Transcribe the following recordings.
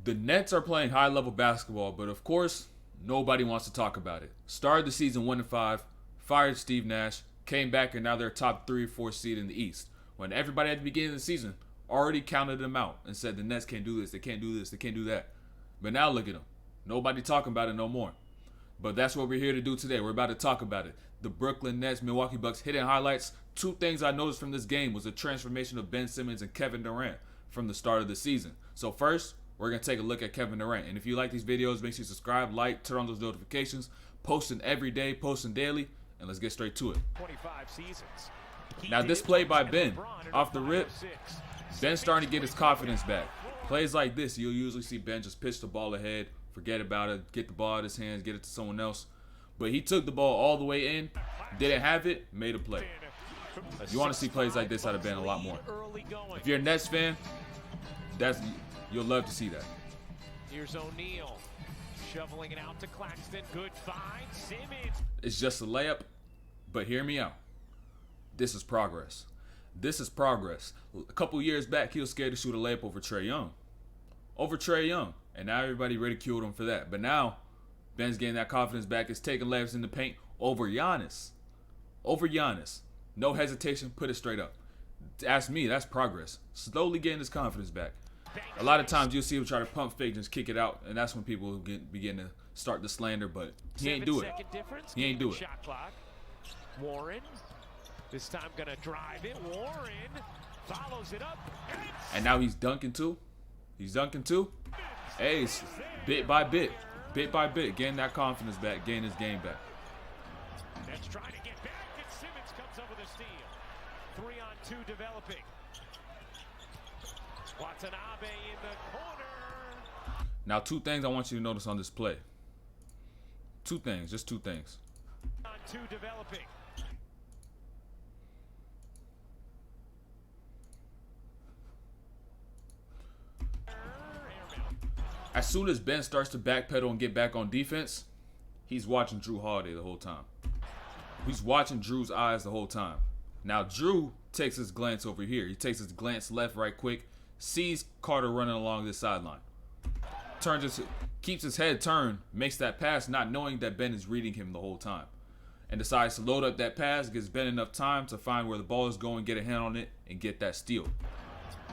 The Nets are playing high-level basketball, but of course, nobody wants to talk about it. Started the season 1-5, fired Steve Nash, came back, and now they're top 3 or 4 seed in the East. When everybody at the beginning of the season already counted them out and said the Nets can't do this, they can't do this, they can't do that. But now look at them. Nobody talking about it no more. But that's what we're here to do today. We're about to talk about it. The Brooklyn Nets, Milwaukee Bucks hidden highlights. 2 things I noticed from this game was the transformation of Ben Simmons and Kevin Durant from the start of the season. So first, we're going to take a look at Kevin Durant. And if you like these videos, make sure you subscribe, like, turn on those notifications. Posting every day, posting daily. And let's get straight to it. 25 seasons. Now this play by Ben, off the rip, Ben's starting to get his confidence back. Plays like this, you'll usually see Ben just pitch the ball ahead, forget about it, get the ball out of his hands, get it to someone else. But he took the ball all the way in, didn't have it, made a play. You want to see plays like this out of Ben a lot more. If you're a Nets fan, you'll love to see that. Here's O'Neal shoveling it out to Claxton. Good find. Simmons. It's just a layup, but hear me out. This is progress. This is progress. A couple years back, he was scared to shoot a layup over Trae Young. And now everybody ridiculed him for that. But now, Ben's getting that confidence back. Is taking layups in the paint over Giannis. No hesitation, put it straight up. Ask me, that's progress. Slowly getting his confidence back. A lot of times you'll see him try to pump fake, just kick it out, and that's when people begin to start the slander, but he ain't do it. He ain't do it. Shot clock. Warren, this time gonna drive it. Warren follows it up. And now he's dunking too. Hey, bit by bit, getting that confidence back, getting his game back. Let's try to get back, and Simmons comes up with a steal. 3-on-2 developing. Watanabe in the corner. Now, 2 things I want you to notice on this play. 2 things, just 2 things. 2 developing. As soon as Ben starts to backpedal and get back on defense, he's watching Drew Holiday the whole time. He's watching Drew's eyes the whole time. Now, Drew takes his glance over here. He takes his glance left right quick, sees Carter running along this sideline. Keeps his head turned, makes that pass not knowing that Ben is reading him the whole time. And decides to load up that pass, gives Ben enough time to find where the ball is going, get a hand on it, and get that steal.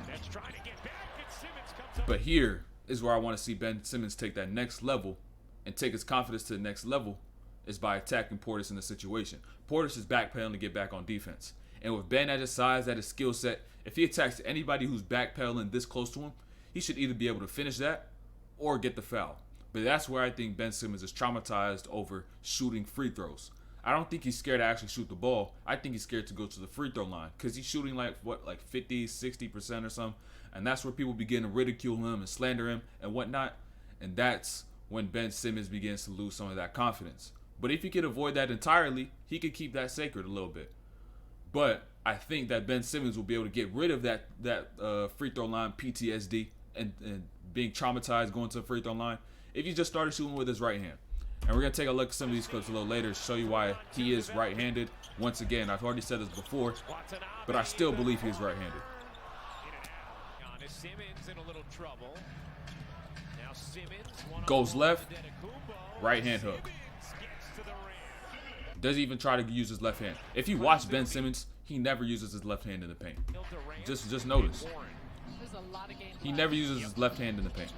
Let's try to get back, and Simmons comes up. But here is where I want to see Ben Simmons take that next level and take his confidence to the next level is by attacking Portis in the situation. Portis is backpedaling to get back on defense. And with Ben at his size, at his skill set, if he attacks anybody who's backpedaling this close to him, he should either be able to finish that or get the foul. But that's where I think Ben Simmons is traumatized over shooting free throws. I don't think he's scared to actually shoot the ball. I think he's scared to go to the free throw line because he's shooting like 50, 60% or something. And that's where people begin to ridicule him and slander him and whatnot. And that's when Ben Simmons begins to lose some of that confidence. But if he could avoid that entirely, he could keep that sacred a little bit. But I think that Ben Simmons will be able to get rid of that free throw line PTSD and being traumatized going to the free throw line if he just started shooting with his right hand. And we're going to take a look at some of these clips a little later to show you why he is right-handed. Once again, I've already said this before, but I still believe he is right-handed. Simmons in a little trouble. Now Simmons goes left, right hand hook. Doesn't even try to use his left hand. If you watch Ben Simmons, he never uses his left hand in the paint. Just notice. He never uses his left hand in the paint.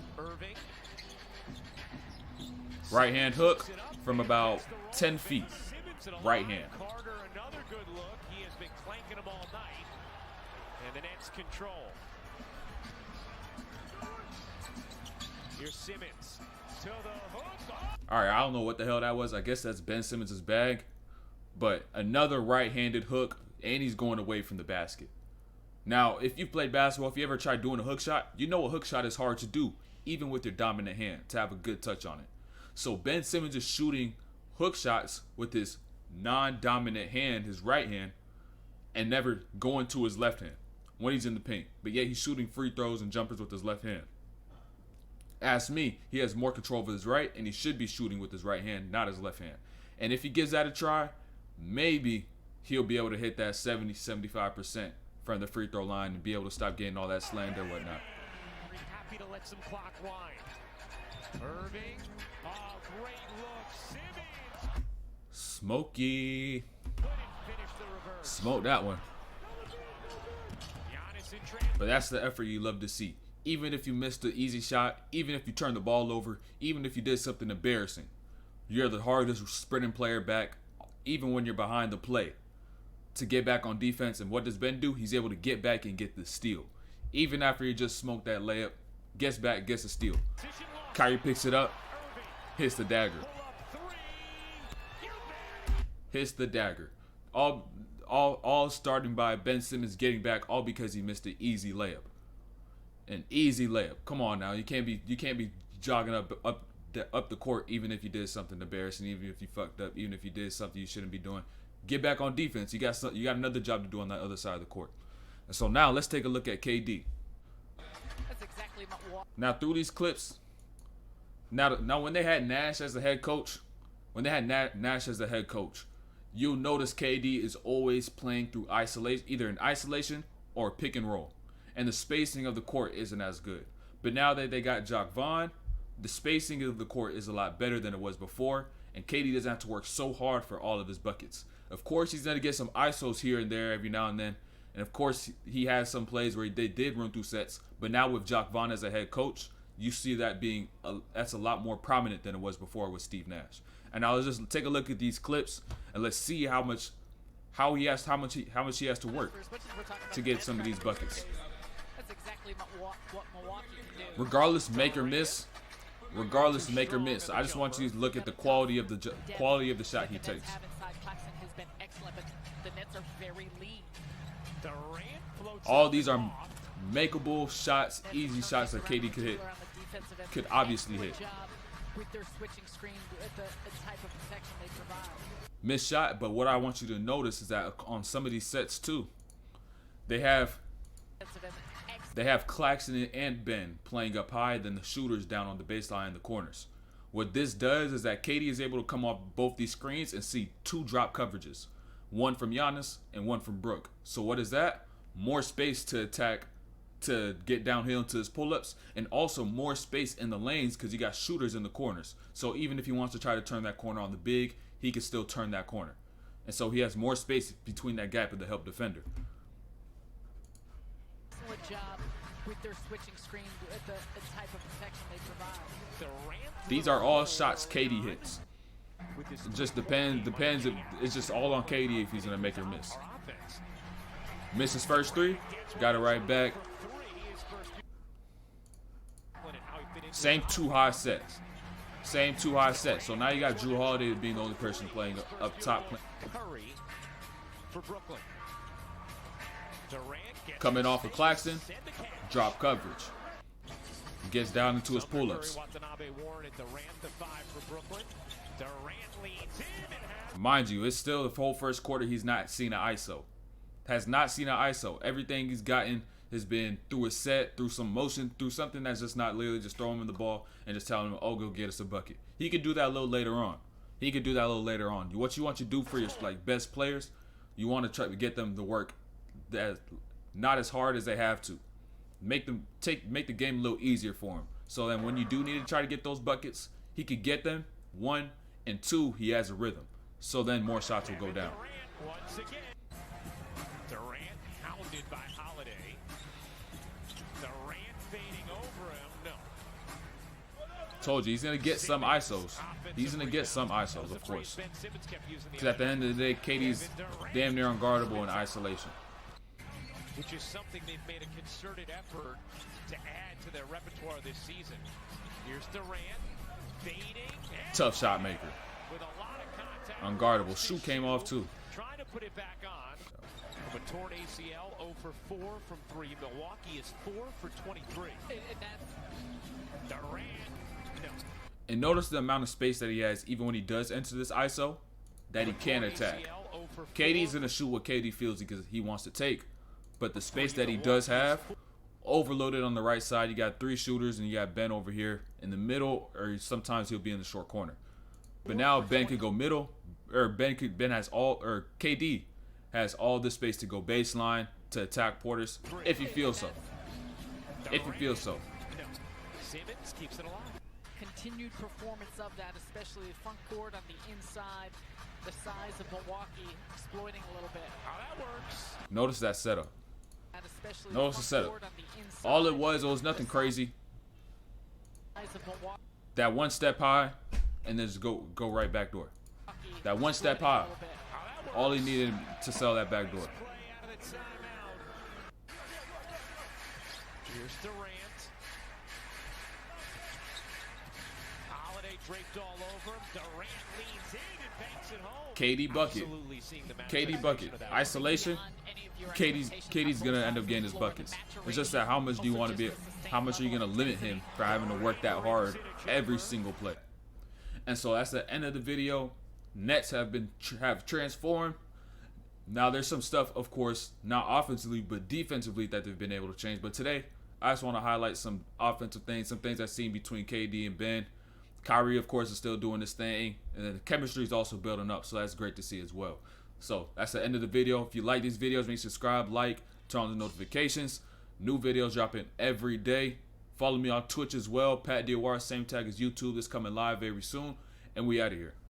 Right hand hook from about 10 feet. Right hand. Carter, another good look. He has been clanking them all night. And the Nets control. Here's Simmons to the hook. All right, I don't know what the hell that was. I guess that's Ben Simmons' bag. But another right-handed hook, and he's going away from the basket. Now, if you've played basketball, if you ever tried doing a hook shot, you know a hook shot is hard to do, even with your dominant hand, to have a good touch on it. So Ben Simmons is shooting hook shots with his non-dominant hand, his right hand, and never going to his left hand when he's in the paint. But yet he's shooting free throws and jumpers with his left hand. Ask me, he has more control over his right, and he should be shooting with his right hand, not his left hand. And if he gives that a try, maybe he'll be able to hit that 70-75% from the free throw line and be able to stop getting all that slander and whatnot. happy to let some clock wind. Irving. Oh, great look. Simmons. Smokey. Couldn't finish the reverse. Smoke that one. Giannis in transition. But that's the effort you love to see. Even if you missed the easy shot, even if you turned the ball over, even if you did something embarrassing, you're the hardest sprinting player back, even when you're behind the play, to get back on defense. And what does Ben do? He's able to get back and get the steal. Even after he just smoked that layup, gets back, gets a steal. Kyrie picks it up, hits the dagger. Hits the dagger. All starting by Ben Simmons getting back, all because he missed an easy layup. An easy layup. Come on now, you can't be jogging up the court even if you did something embarrassing, even if you fucked up, even if you did something you shouldn't be doing. Get back on defense. You got another job to do on that other side of the court. And so now let's take a look at KD. That's exactly what. Now through these clips, now when they had Nash as the head coach, you'll notice KD is always playing through isolation, either in isolation or pick and roll. And the spacing of the court isn't as good. But now that they got Jacques Vaughn, the spacing of the court is a lot better than it was before, and KD doesn't have to work so hard for all of his buckets. Of course, he's going to get some ISOs here and there every now and then, and of course, he has some plays where they did run through sets, but now with Jacques Vaughn as a head coach, you see that that's a lot more prominent than it was before with Steve Nash. And now let's just take a look at these clips, and let's see how much he has to work to get some of these buckets. That's exactly what Milwaukee can do. Regardless, make or miss. I just want you to look at the quality of the shot he takes. All these are makeable shots, easy shots that KD could obviously hit. Missed shot, but what I want you to notice is that on some of these sets too, they have Claxton and Ben playing up high, then the shooters down on the baseline in the corners. What this does is that KD is able to come off both these screens and see two drop coverages, one from Giannis and one from Brook. So what is that? More space to attack, to get downhill into his pull-ups, and also more space in the lanes because you got shooters in the corners. So even if he wants to try to turn that corner on the big, he can still turn that corner. And so he has more space between that gap and the help defender. Job with their switching screen, the type of protection they provide. These are all shots KD hits. It just depends. It's just all on KD if he's gonna make or miss. Miss his first three, got it right back. Same two high sets. So now you got Drew Holiday being the only person playing up top. Coming off of Claxton, drop coverage. Gets down into his pull-ups. Mind you, it's still the whole first quarter he's not seen an ISO. Has not seen an ISO. Everything he's gotten has been through a set, through some motion, through something that's just not literally just throw him in the ball and just tell him, oh, go get us a bucket. He could do that a little later on. What you want to do for your best players, you want to try to get them to work that not as hard as they have to. Make the game a little easier for him. So then when you do need to try to get those buckets, he could get them. 1 and 2, he has a rhythm. So then more shots will go down. Once again, Durant hounded by Holiday. Durant fading over him. No. Told you he's gonna get some ISOs. Of course. Because at the end of the day, KD's damn near unguardable in isolation. Which is something they've made a concerted effort to add to their repertoire this season. Here's Durant, fading. Tough shot maker. With a lot of contact. Unguardable. Shoe came off too. Trying to put it back on. From a torn ACL, 0 for 4 from 3. Milwaukee is 4 for 23. Durant, no. And notice the amount of space that he has even when he does enter this ISO that he can attack. KD's going to shoot what KD feels because he wants to take. But the space that he does have, overloaded on the right side, you got 3 shooters and you got Ben over here in the middle, or sometimes he'll be in the short corner. But now Ben could go middle, or KD has all this space to go baseline to attack Portis if he feels so. Simmons keeps it alive. Continued performance of that, especially the front court on the inside. The size of Milwaukee exploiting a little bit. How that works. Notice that setup. And especially Notice the setup. court on the inside. All it was nothing crazy. Size of Milwaukee That one step high, and then just go right back door. That one step exploiting a high. little bit. All he needed to sell that back door. Play out of the timeout. Here's Durant. Holiday draped all over him. Durant leans in and banks it home. KD bucket. Absolutely seeing the KD bucket. of that. Isolation. Beyond any of your KD's expectations, gonna how end up both getting his sides buckets. explore the It's just that how much do you maturation, want to be? also just the How much are you same gonna level of limit him intensity. for having to work that hard every single play? And so that's the end of the video. Nets have transformed. Now there's some stuff, of course, not offensively but defensively that they've been able to change. But today, I just want to highlight some offensive things, some things I've seen between KD and Ben. Kyrie, of course, is still doing this thing, and then the chemistry is also building up, so that's great to see as well. So that's the end of the video. If you like these videos, make sure you subscribe, like, turn on the notifications. New videos dropping every day. Follow me on Twitch as well. Pat DOR, same tag as YouTube. It's coming live very soon, and we out of here.